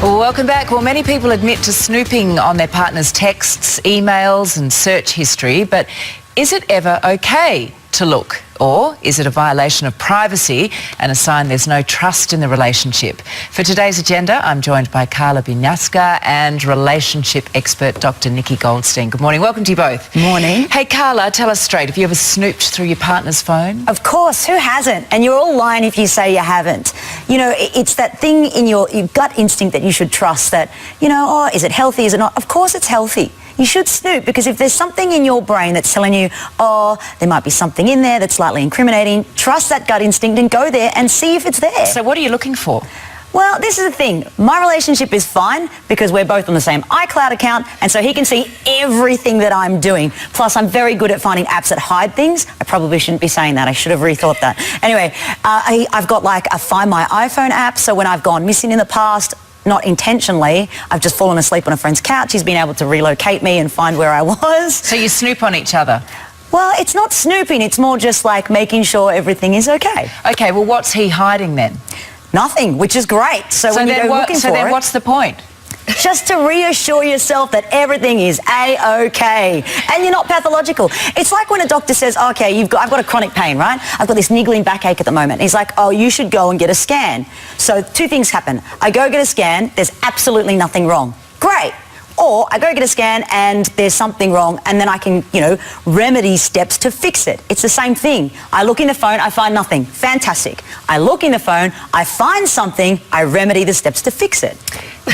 Well, welcome back. Well, many people admit to snooping on their partner's texts, emails and search history, but is it ever okay to look? Or is it a violation of privacy and a sign there's no trust in the relationship? For today's agenda, I'm joined by Carla Binyaska and relationship expert Dr Nikki Goldstein. Good morning. Welcome to you both. Morning. Hey, Carla, tell us straight, have you ever snooped through your partner's phone? Of course, who hasn't? And you're all lying if you say you haven't. You know, it's that thing in your gut instinct that you should trust that, you know, oh, is it healthy, is it not? Of course it's healthy. You should snoop because if there's something in your brain that's telling you, oh, there might be something in there that's slightly incriminating, trust that gut instinct and go there and see if it's there. So what are you looking for? Well, this is the thing. My relationship is fine because we're both on the same iCloud account and so he can see everything that I'm doing. Plus, I'm very good at finding apps that hide things. I probably shouldn't be saying that. I should have rethought that. Anyway, I've got like a Find My iPhone app, so when I've gone missing in the past, not intentionally, I've just fallen asleep on a friend's couch. He's been able to relocate me and find where I was. So you snoop on each other? Well, it's not snooping. It's more just like making sure everything is okay. Okay, well, what's he hiding then? Nothing, which is great. So when you go looking for it, what's the point? Just to reassure yourself that everything is A-OK and you're not pathological. It's like when a doctor says, okay, I've got a chronic pain, right? I've got this niggling backache at the moment. He's like, oh, you should go and get a scan. So two things happen. I go get a scan, there's absolutely nothing wrong. Great. Or I go get a scan and there's something wrong and then I can, you know, remedy steps to fix it. It's the same thing. I look in the phone, I find nothing. Fantastic. I look in the phone, I find something, I remedy the steps to fix it.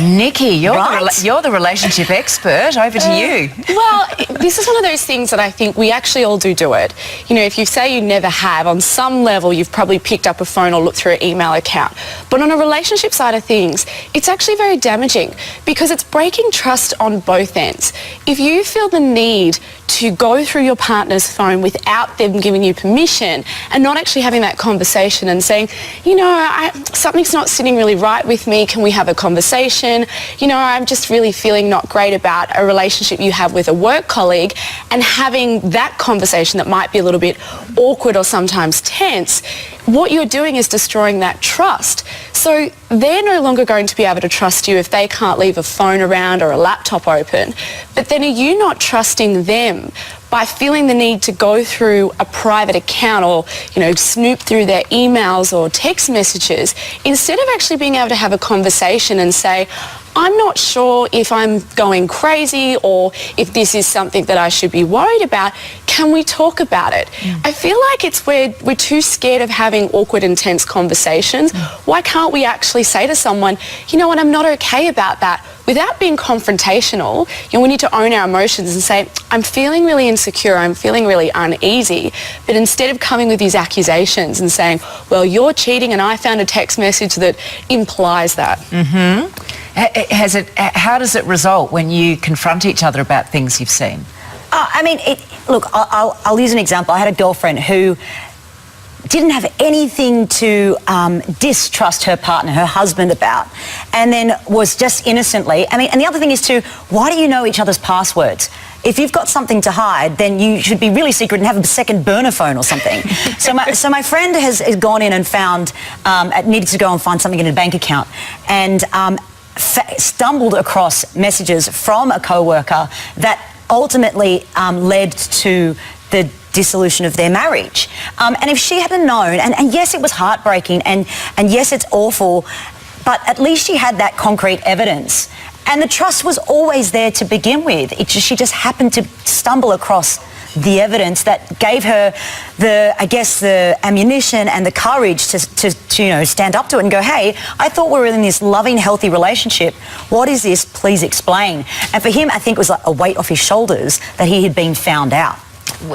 Nikki, you're the relationship expert. Over to you. Well, this is one of those things that I think we actually all do it. You know, if you say you never have, on some level you've probably picked up a phone or looked through an email account. But on a relationship side of things, it's actually very damaging because it's breaking trust on both ends. If you feel the need to go through your partner's phone without them giving you permission and not actually having that conversation and saying, you know, something's not sitting really right with me, can we have a conversation? You know, I'm just really feeling not great about a relationship you have with a work colleague, and having that conversation that might be a little bit awkward or sometimes tense, what you're doing is destroying that trust. So they're no longer going to be able to trust you if they can't leave a phone around or a laptop open. But then are you not trusting them by feeling the need to go through a private account or, you know, snoop through their emails or text messages instead of actually being able to have a conversation and say, I'm not sure if I'm going crazy or if this is something that I should be worried about. Can we talk about it? I feel like it's where we're too scared of having awkward, intense conversations. Why can't we actually say to someone, you know what, I'm not okay about that, without being confrontational? You know, we need to own our emotions and say, I'm feeling really insecure, I'm feeling really uneasy. But instead of coming with these accusations and saying, well, you're cheating and I found a text message that implies that. How does it result when you confront each other about things you've seen? I mean, look, I'll use an example. I had a girlfriend who didn't have anything to distrust her partner, her husband about, and then was just innocently, I mean, and the other thing is too, why do you know each other's passwords? If you've got something to hide, then you should be really secret and have a second burner phone or something. So my friend has gone in and found, needed to go and find something in a bank account, and stumbled across messages from a co-worker that ultimately led to the dissolution of their marriage. And if she hadn't known, and yes, it was heartbreaking, and yes, it's awful, but at least she had that concrete evidence. And the trust was always there to begin with. She just happened to stumble across the evidence that gave her the ammunition and the courage to you know, stand up to it and go, hey, I thought we were in this loving, healthy relationship. What is this? Please explain. And for him, I think it was like a weight off his shoulders that he had been found out.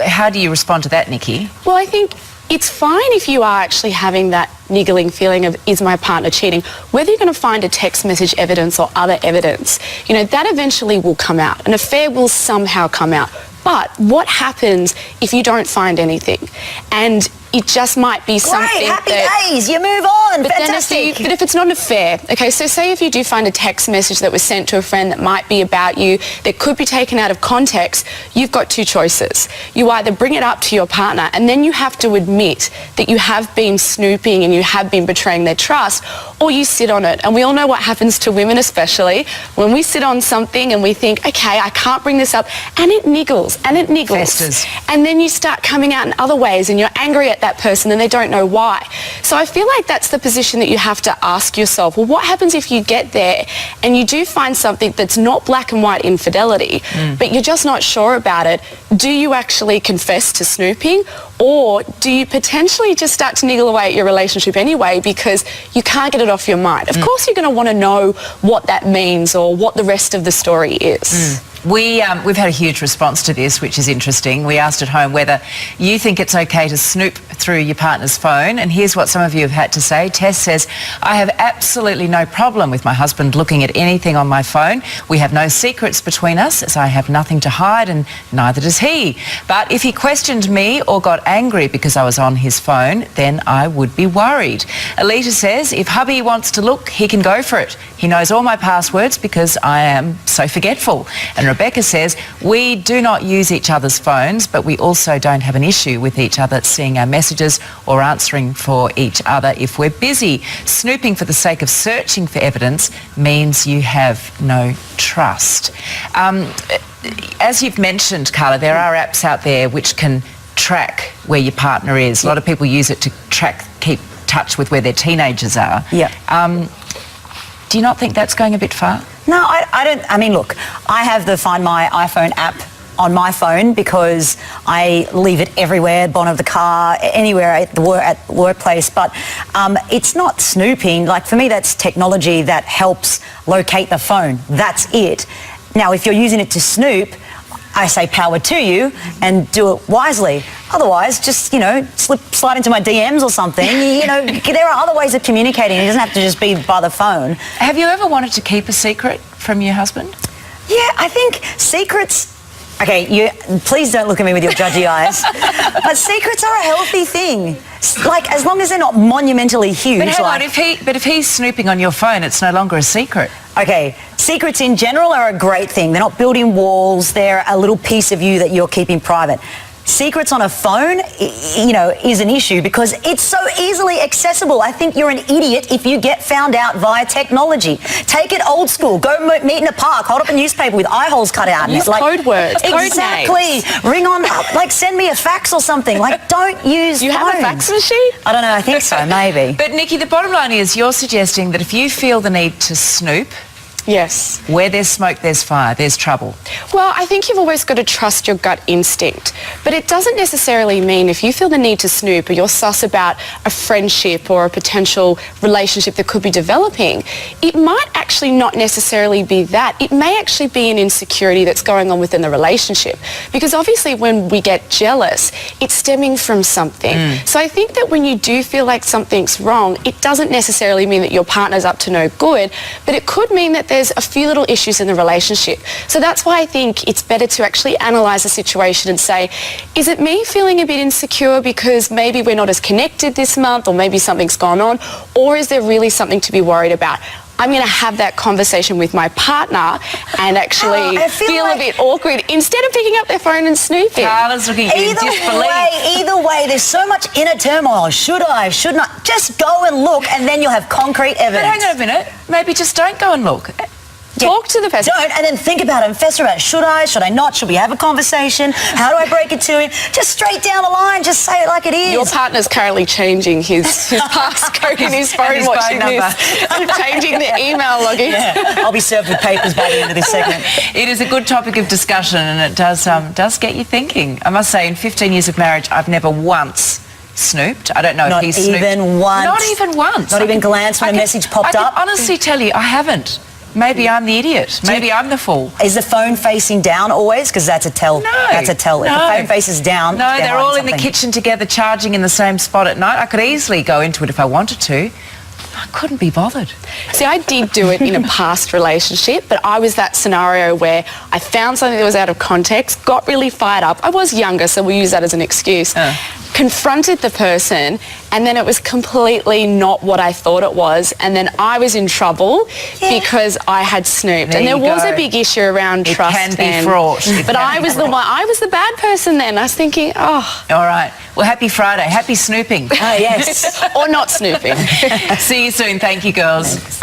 How do you respond to that, Nikki? Well, I think it's fine if you are actually having that niggling feeling of, is my partner cheating? Whether you're going to find a text message evidence or other evidence, you know, that eventually will come out. An affair will somehow come out. But what happens if you don't find anything? And it just might be something Great, happy that... days, you move on, But fantastic. but if it's not an affair, okay, so say if you do find a text message that was sent to a friend that might be about you, that could be taken out of context, you've got two choices. You either bring it up to your partner and then you have to admit that you have been snooping and you have been betraying their trust, or you sit on it. And we all know what happens to women especially, when we sit on something and we think, okay, I can't bring this up, and it niggles, and it niggles. Festers. And then you start coming out in other ways and you're angry at that person and they don't know why. So I feel like that's the position that you have to ask yourself, well, what happens if you get there and you do find something that's not black and white infidelity, but you're just not sure about it? Do you actually confess to snooping, or do you potentially just start to niggle away at your relationship anyway because you can't get it off your mind? Of course you're going to want to know what that means or what the rest of the story is. We've had a huge response to this, which is interesting. We asked at home whether you think it's okay to snoop through your partner's phone, and here's what some of you have had to say. Tess says, I have absolutely no problem with my husband looking at anything on my phone. We have no secrets between us, as I have nothing to hide, and neither does he. But if he questioned me or got angry because I was on his phone, then I would be worried. Alita says, if hubby wants to look, he can go for it. He knows all my passwords because I am so forgetful. And Rebecca says, we do not use each other's phones, but we also don't have an issue with each other seeing our messages or answering for each other if we're busy. Snooping for the sake of searching for evidence means you have no trust. As you've mentioned, Carla, there are apps out there which can track where your partner is. A lot of people use it to keep touch with where their teenagers are. Yeah. Do you not think that's going a bit far? No, I don't. I mean, look, I have the Find My iPhone app on my phone because I leave it everywhere, bottom of the car, anywhere at the workplace. But it's not snooping. Like, for me, that's technology that helps locate the phone. That's it. Now, if you're using it to snoop, I say power to you and do it wisely. Otherwise, just, you know, slide into my DMs or something. You know, there are other ways of communicating. It doesn't have to just be by the phone. Have you ever wanted to keep a secret from your husband? Yeah, I think secrets... Okay, please don't look at me with your judgy eyes. But secrets are a healthy thing. Like, as long as they're not monumentally huge. But hang on, if he's snooping on your phone, it's no longer a secret. Okay, secrets in general are a great thing. They're not building walls. They're a little piece of you that you're keeping private. Secrets on a phone, you know, is an issue because it's so easily accessible. I think you're an idiot if you get found out via technology. Take it old school. Go meet in a park. Hold up a newspaper with eye holes cut out. Use code words. Exactly. Ring on up. Like, send me a fax or something. Like, don't use Do you phones. have a fax machine? I don't know. I think so. Maybe. But Nikki, the bottom line is you're suggesting that if you feel the need to snoop, Yes. where there's smoke, there's fire, there's trouble. Well, I think you've always got to trust your gut instinct. But it doesn't necessarily mean if you feel the need to snoop or you're sus about a friendship or a potential relationship that could be developing, it might actually not necessarily be that. It may actually be an insecurity that's going on within the relationship. Because obviously when we get jealous, it's stemming from something. So I think that when you do feel like something's wrong, it doesn't necessarily mean that your partner's up to no good, but it could mean that there's a few little issues in the relationship. So that's why I think it's better to actually analyse the situation and say, is it me feeling a bit insecure because maybe we're not as connected this month or maybe something's gone on, or is there really something to be worried about? I'm going to have that conversation with my partner and actually feel a bit awkward instead of picking up their phone and snooping. Carla's looking at you in disbelief. Either way, there's so much inner turmoil. Should I? Should not? Just go and look, and then you'll have concrete evidence. But hang on a minute. Maybe just don't go and look. Talk to the person. Don't, and then think about it and fester about it. Should I? Should I not? Should we have a conversation? How do I break it to him? Just straight down the line. Just say it like it is. Your partner's currently changing his passcode in his phone, his watching phone this. Changing the email login. Yeah, I'll be served with papers by the end of this segment. It is a good topic of discussion, and it does get you thinking. I must say, in 15 years of marriage, I've never once snooped. I don't know if he's snooped. Not even once. Not even once. Not even glanced when a message popped up? I can honestly tell you, I haven't. Maybe I'm the idiot. Maybe I'm the fool. Is the phone facing down always? Because that's a tell. No. That's a tell. If the phone faces down... No, they're all in the kitchen together, charging in the same spot at night. I could easily go into it if I wanted to. I couldn't be bothered. See, I did do it in a past relationship, but I was that scenario where I found something that was out of context, got really fired up. I was younger, so we use that as an excuse. confronted the person, and then it was completely not what I thought it was, and then I was in trouble because I had snooped. And there was a big issue around trust. It can be fraught. But I was the bad person then. I was thinking, oh. All right. Well, happy Friday. Happy snooping. Oh, yes. Or not snooping. See you soon. Thank you, girls.